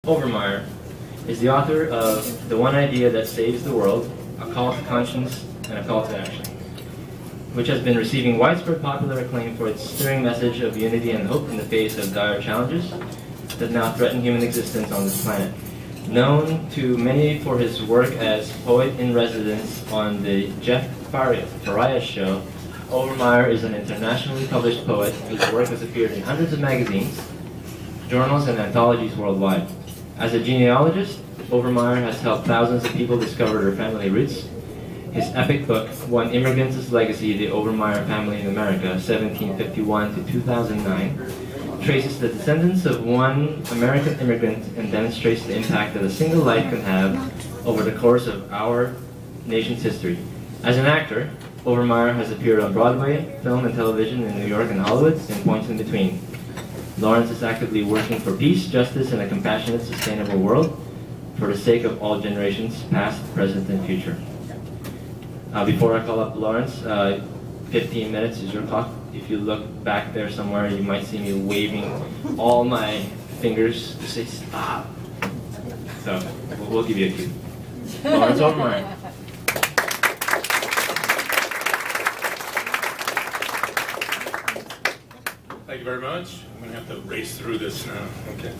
Overmire is the author of The One Idea That Saves the World, A Call to Conscience and a Call to Action, which has been receiving widespread popular acclaim for its stirring message of unity and hope in the face of dire challenges that now threaten human existence on this planet. Known to many for his work as poet-in-residence on the Jeff Farias show, Overmire is an internationally published poet whose work has appeared in hundreds of magazines, journals, and anthologies worldwide. As a genealogist, Overmire has helped thousands of people discover their family roots. His epic book, One Immigrant's Legacy, The Overmire Family in America, 1751 to 2009, traces the descendants of one American immigrant and demonstrates the impact that a single life can have over the course of our nation's history. As an actor, Overmire has appeared on Broadway, film and television in New York and Hollywood, and points in between. Laurence is actively working for peace, justice, and a compassionate, sustainable world for the sake of all generations, past, present, and future. Before I call up Laurence, 15 minutes is your clock. If you look back there somewhere, you might see me waving all my fingers to say stop. So we'll give you a cue. Laurence Overmire. Thank you very much. I'm going to have to race through this now. Okay.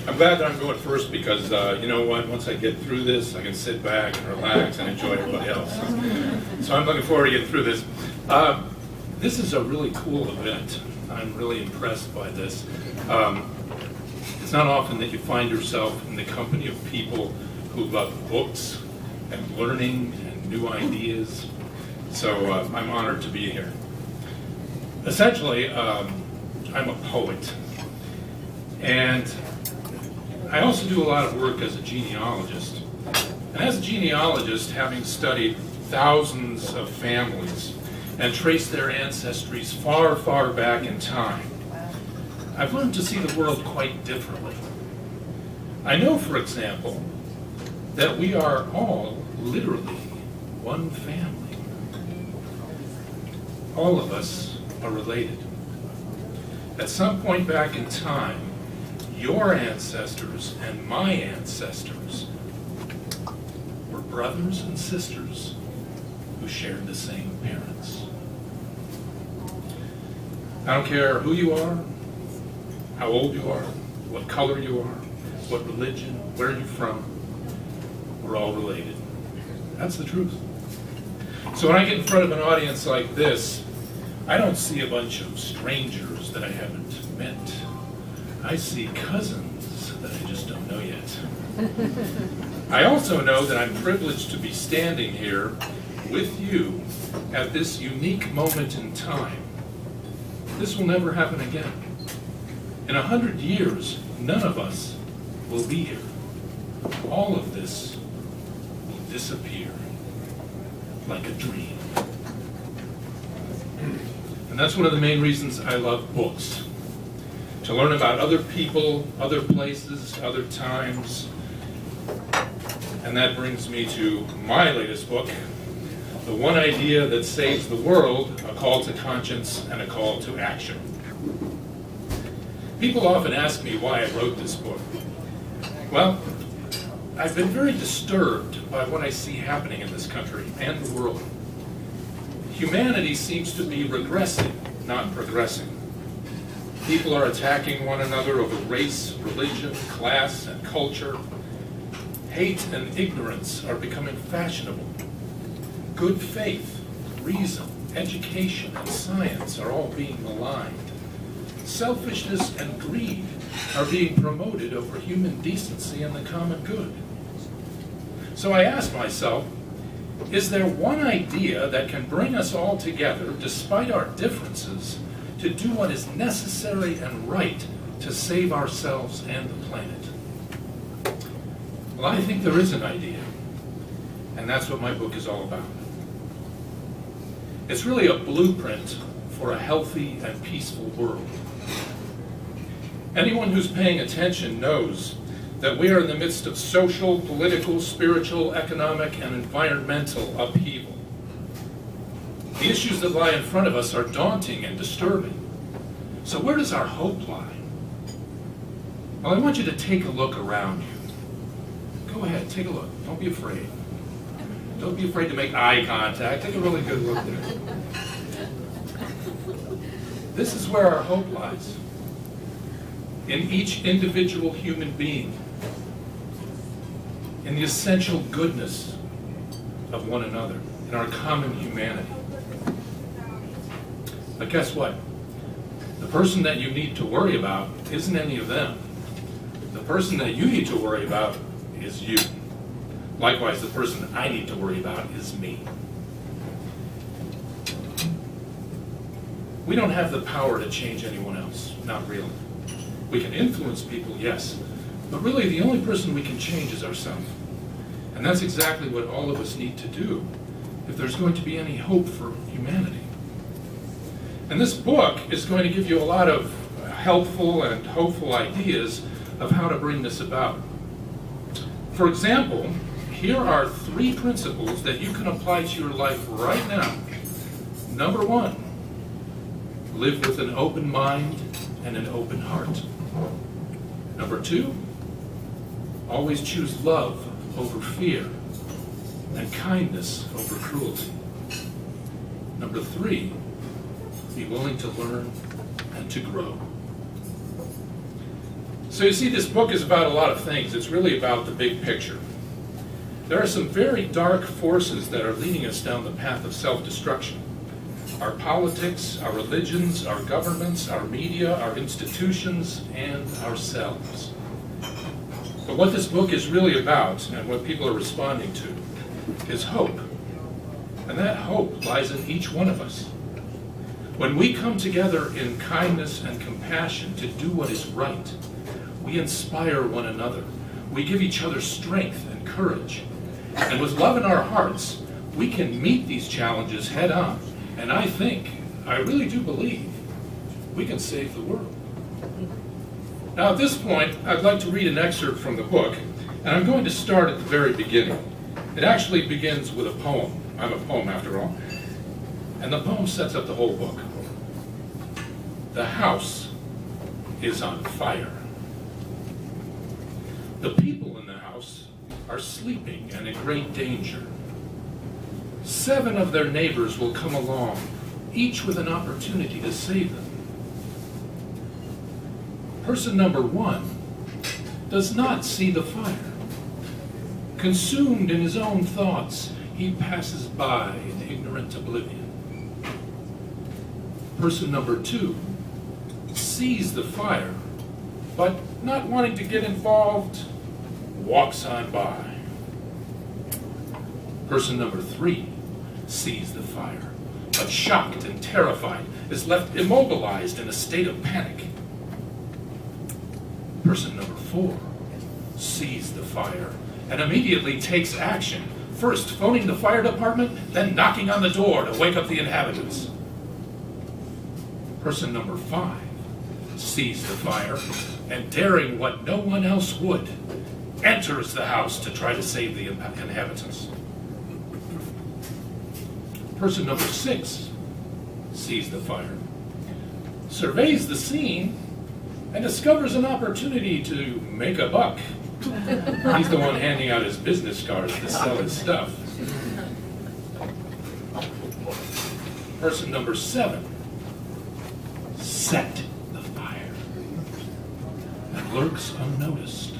I'm glad that I'm going first because, you know what, once I get through this, I can sit back and relax and enjoy everybody else. So I'm looking forward to getting through this. This is a really cool event. I'm really impressed by this. It's not often that you find yourself in the company of people who love books and learning and new ideas. So I'm honored to be here. Essentially, I'm a poet. And I also do a lot of work as a genealogist. And as a genealogist, having studied thousands of families and traced their ancestries far, far back in time, I've learned to see the world quite differently. I know, for example, that we are all literally one family. All of us are related. At some point back in time, your ancestors and my ancestors were brothers and sisters who shared the same parents. I don't care who you are, how old you are, what color you are, what religion, where you're from, we're all related. That's the truth. So when I get in front of an audience like this, I don't see a bunch of strangers that I haven't met. I see cousins that I just don't know yet. I also know that I'm privileged to be standing here with you at this unique moment in time. This will never happen again. In 100 years, none of us will be here. All of this will disappear like a dream. And that's one of the main reasons I love books. To learn about other people, other places, other times. And that brings me to my latest book, The One Idea That Saves the World, A Call to Conscience and a Call to Action. People often ask me why I wrote this book. Well, I've been very disturbed by what I see happening in this country and the world. Humanity seems to be regressing, not progressing. People are attacking one another over race, religion, class, and culture. Hate and ignorance are becoming fashionable. Good faith, reason, education, and science are all being maligned. Selfishness and greed are being promoted over human decency and the common good. So I ask myself, is there one idea that can bring us all together, despite our differences, to do what is necessary and right to save ourselves and the planet? Well, I think there is an idea, and that's what my book is all about. It's really a blueprint for a healthy and peaceful world. Anyone who's paying attention knows that we are in the midst of social, political, spiritual, economic, and environmental upheaval. The issues that lie in front of us are daunting and disturbing. So where does our hope lie? Well, I want you to take a look around you. Go ahead, take a look. Don't be afraid. Don't be afraid to make eye contact. Take a really good look there. This is where our hope lies. In each individual human being. In the essential goodness of one another. In our common humanity. But guess what? The person that you need to worry about isn't any of them. The person that you need to worry about is you. Likewise, the person I need to worry about is me. We don't have the power to change anyone else, not really. We can influence people, yes, but really the only person we can change is ourselves. And that's exactly what all of us need to do if there's going to be any hope for humanity. And this book is going to give you a lot of helpful and hopeful ideas of how to bring this about. For example, here are 3 principles that you can apply to your life right now. Number 1, live with an open mind and an open heart. Number 2, always choose love over fear and kindness over cruelty. Number 3, be willing to learn and to grow. So you see, this book is about a lot of things. It's really about the big picture. There are some very dark forces that are leading us down the path of self-destruction. Our politics, our religions, our governments, our media, our institutions, and ourselves. But what this book is really about, and what people are responding to, is hope. And that hope lies in each one of us. When we come together in kindness and compassion to do what is right, we inspire one another. We give each other strength and courage. And with love in our hearts, we can meet these challenges head on. And I really do believe, we can save the world. Now at this point, I'd like to read an excerpt from the book, and I'm going to start at the very beginning. It actually begins with a poem. I'm a poem after all. And the poem sets up the whole book. The house is on fire. The people in the house are sleeping and in great danger. 7 of their neighbors will come along, each with an opportunity to save them. Person number 1 does not see the fire. Consumed in his own thoughts, he passes by in ignorant oblivion. Person number 2 sees the fire, but not wanting to get involved, walks on by. Person number 3 sees the fire, but shocked and terrified, is left immobilized in a state of panic. Person number 4 sees the fire and immediately takes action, first phoning the fire department, then knocking on the door to wake up the inhabitants. Person number 5 sees the fire and, daring what no one else would, enters the house to try to save the inhabitants. Person number 6 sees the fire, surveys the scene, and discovers an opportunity to make a buck. He's the one handing out his business cards to sell his stuff. Person number 7 set the fire and lurks unnoticed,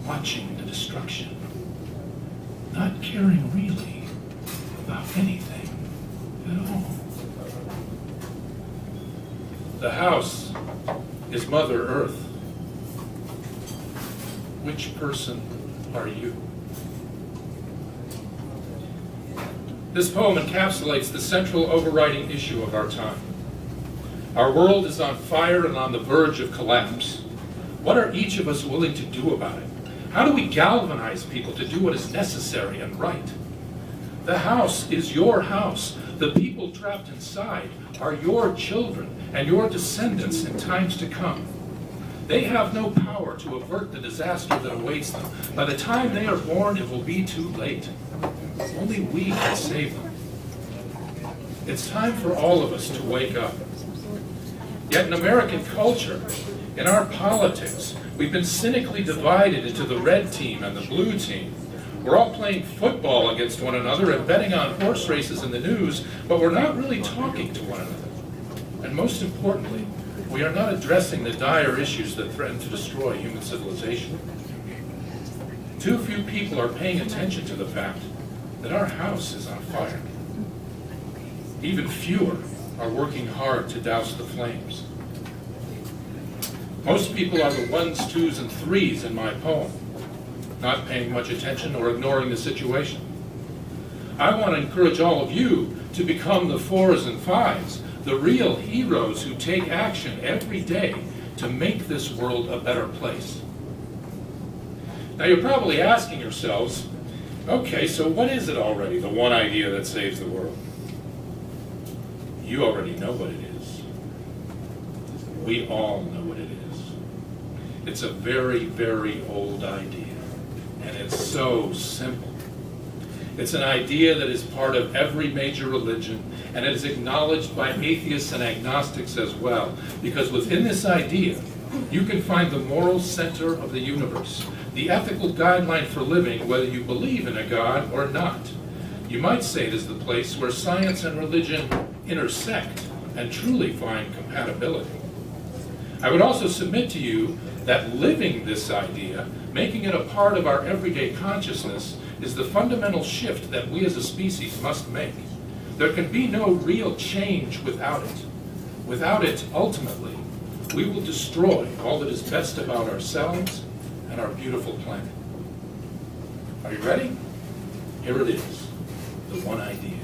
watching the destruction, not caring really about anything at all. The house is Mother Earth. Which person are you? This poem encapsulates the central overriding issue of our time. Our world is on fire and on the verge of collapse. What are each of us willing to do about it? How do we galvanize people to do what is necessary and right? The house is your house. The people trapped inside are your children and your descendants in times to come. They have no power to avert the disaster that awaits them. By the time they are born, it will be too late. Only we can save them. It's time for all of us to wake up. Yet in American culture, in our politics, We've been cynically divided into the red team and the blue team. We're all playing football against one another and betting on horse races in the news, but we're not really talking to one another. And most importantly, we are not addressing the dire issues that threaten to destroy human civilization. Too few people are paying attention to the fact that our house is on fire. Even fewer are working hard to douse the flames. Most people are the ones, twos, and threes in my poem, not paying much attention or ignoring the situation. I want to encourage all of you to become the fours and fives, the real heroes who take action every day to make this world a better place. Now you're probably asking yourselves, okay, so what is it already, the one idea that saves the world? You already know what it is. We all know what it is. It's a very, very old idea, and it's so simple. It's an idea that is part of every major religion, and it is acknowledged by atheists and agnostics as well, because within this idea, you can find the moral center of the universe, the ethical guideline for living, whether you believe in a God or not. You might say it is the place where science and religion intersect and truly find compatibility. I would also submit to you that living this idea, making it a part of our everyday consciousness, is the fundamental shift that we as a species must make. There can be no real change without it. Without it, ultimately, we will destroy all that is best about ourselves and our beautiful planet. Are you ready? Here it is, the one idea.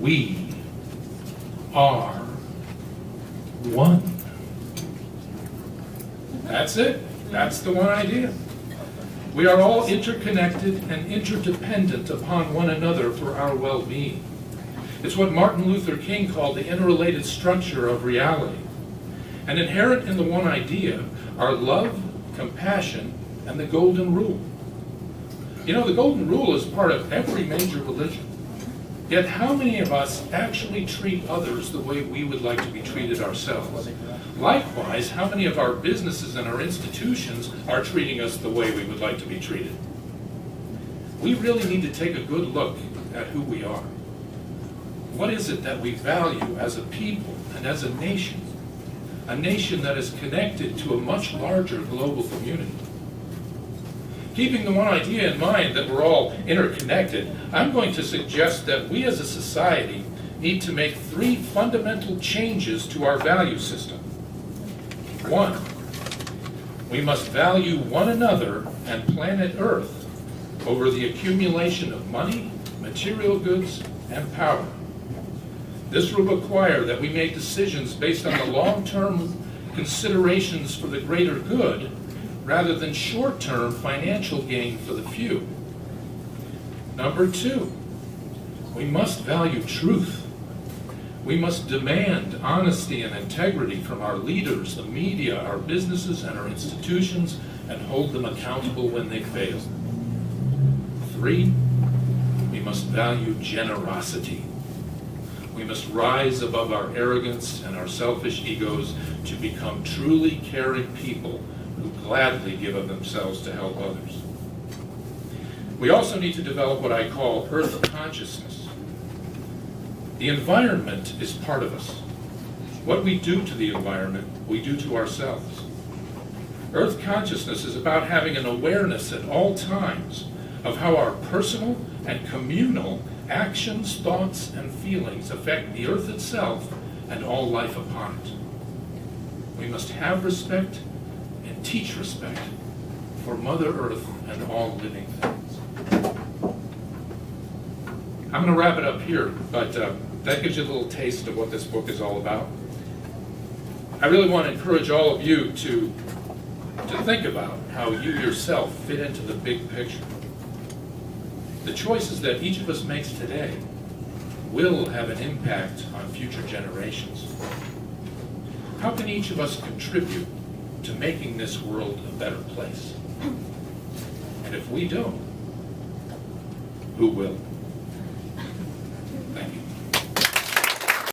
We are one. That's it. That's the one idea. We are all interconnected and interdependent upon one another for our well-being. It's what Martin Luther King called the interrelated structure of reality. And inherent in the one idea are love, compassion, and the golden rule. You know, the golden rule is part of every major religion. Yet how many of us actually treat others the way we would like to be treated ourselves? Likewise, how many of our businesses and our institutions are treating us the way we would like to be treated? We really need to take a good look at who we are. What is it that we value as a people and as a nation that is connected to a much larger global community? Keeping the one idea in mind that we're all interconnected, I'm going to suggest that we as a society need to make 3 fundamental changes to our value system. 1, we must value one another and planet Earth over the accumulation of money, material goods, and power. This will require that we make decisions based on the long-term considerations for the greater good, rather than short-term financial gain for the few. Number 2, we must value truth. We must demand honesty and integrity from our leaders, the media, our businesses, and our institutions, and hold them accountable when they fail. 3, we must value generosity. We must rise above our arrogance and our selfish egos to become truly caring people who gladly give of themselves to help others. We also need to develop what I call Earth consciousness. The environment is part of us. What we do to the environment, we do to ourselves. Earth consciousness is about having an awareness at all times of how our personal and communal actions, thoughts, and feelings affect the Earth itself and all life upon it. We must have respect and teach respect for Mother Earth and all living things. I'm going to wrap it up here, but that gives you a little taste of what this book is all about. I really want to encourage all of you to think about how you yourself fit into the big picture. The choices that each of us makes today will have an impact on future generations. How can each of us contribute to making this world a better place? And if we don't, who will?